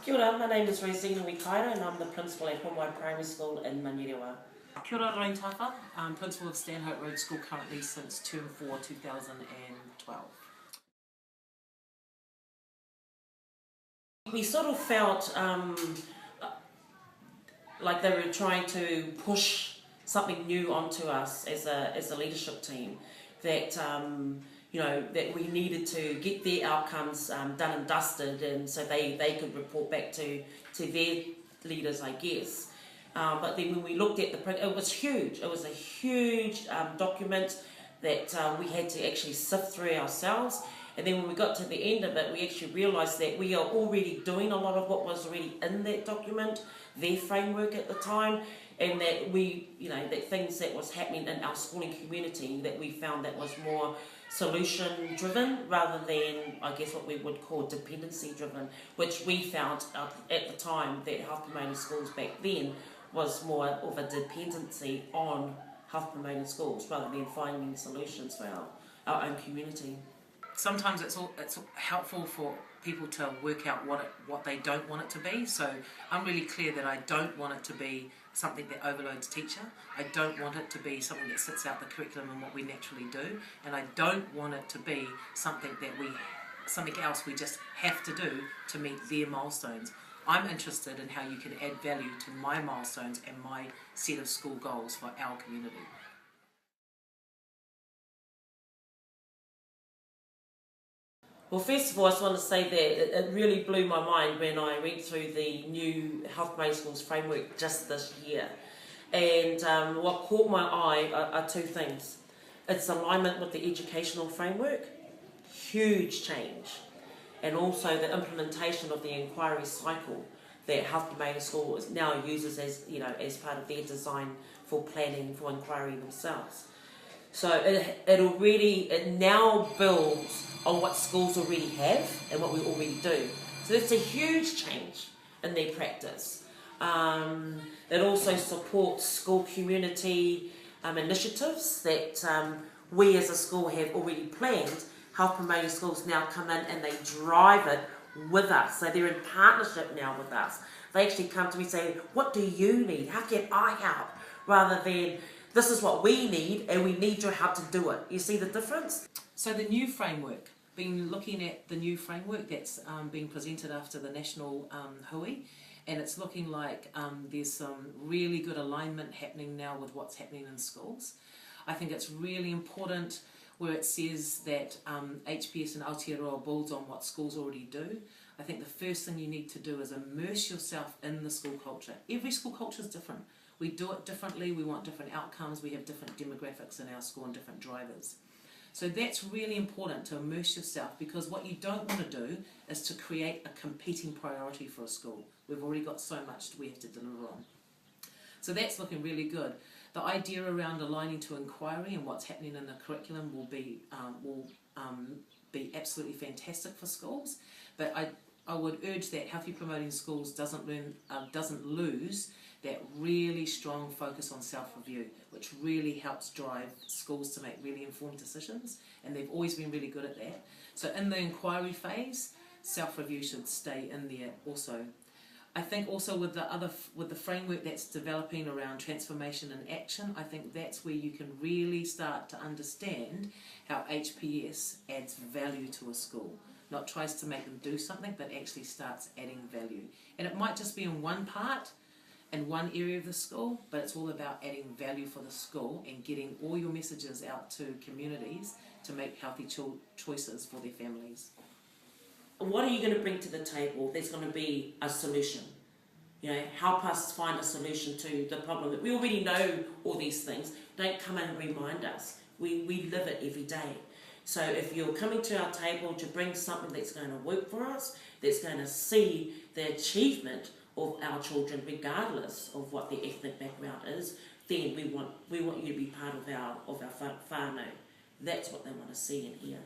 Kia ora, my name is Rosina Wikaira and I'm the principal at Homewide Primary School in Manurewa. Kia ora, Lorraine Tafa. I'm principal of Stanhope Road School currently since Term 4 2012. We sort of felt like they were trying to push something new onto us as a leadership team, that that we needed to get their outcomes done and dusted, and so they could report back to their leaders, I guess. But then when we looked at it was huge. It was a huge document that we had to actually sift through ourselves. And then when we got to the end of it, we actually realised that we are already doing a lot of what was already in that document, their framework at the time, and that that things that was happening in our schooling community, that we found that was more solution driven rather than, I guess, what we would call dependency driven, which we found at the time that health promoting schools back then was more of a dependency on health promoting schools rather than finding solutions for our own community. Sometimes it's helpful for people to work out what they don't want it to be. So I'm really clear that I don't want it to be something that overloads teacher. I don't want it to be something that sits out the curriculum and what we naturally do. And I don't want it to be something else we just have to do to meet their milestones. I'm interested in how you can add value to my milestones and my set of school goals for our community. Well, first of all, I just want to say that it really blew my mind when I went through the new Health Promoting Schools framework just this year. And what caught my eye are two things. It's alignment with the educational framework, huge change, and also the implementation of the inquiry cycle that Health Promoting Schools now uses as part of their design for planning for inquiry themselves. So it now builds on what schools already have and what we already do. So that's a huge change in their practice. It also supports school community initiatives that we as a school have already planned. Health Promoting Schools now come in and they drive it with us. So they're in partnership now with us. They actually come to me and say, what do you need? How can I help? Rather than, this is what we need and we need your help to do it. You see the difference? So the new framework, been looking at the new framework that's being presented after the national hui, and it's looking like there's some really good alignment happening now with what's happening in schools. I think it's really important where it says that HPS and Aotearoa builds on what schools already do. I think the first thing you need to do is immerse yourself in the school culture. Every school culture is different. We do it differently, we want different outcomes, we have different demographics in our school and different drivers. So that's really important, to immerse yourself, because what you don't want to do is to create a competing priority for a school. We've already got so much we have to deliver on. So that's looking really good. The idea around aligning to inquiry and what's happening in the curriculum will be absolutely fantastic for schools. But I would urge that Healthy Promoting Schools doesn't lose that really strong focus on self-review, which really helps drive schools to make really informed decisions, and they've always been really good at that. So in the inquiry phase, self-review should stay in there also. I think also with the framework that's developing around transformation and action, I think that's where you can really start to understand how HPS adds value to a school. Not tries to make them do something, but actually starts adding value. And it might just be in one part, in one area of the school, but it's all about adding value for the school and getting all your messages out to communities to make healthy choices for their families. What are you going to bring to the table that's going to be a solution? Help us find a solution to the problem. That we already know all these things. Don't come and remind us. We live it every day. So if you're coming to our table to bring something that's going to work for us, that's going to see the achievement of our children, regardless of what their ethnic background is, then we want you to be part of our whānau. That's what they want to see and hear.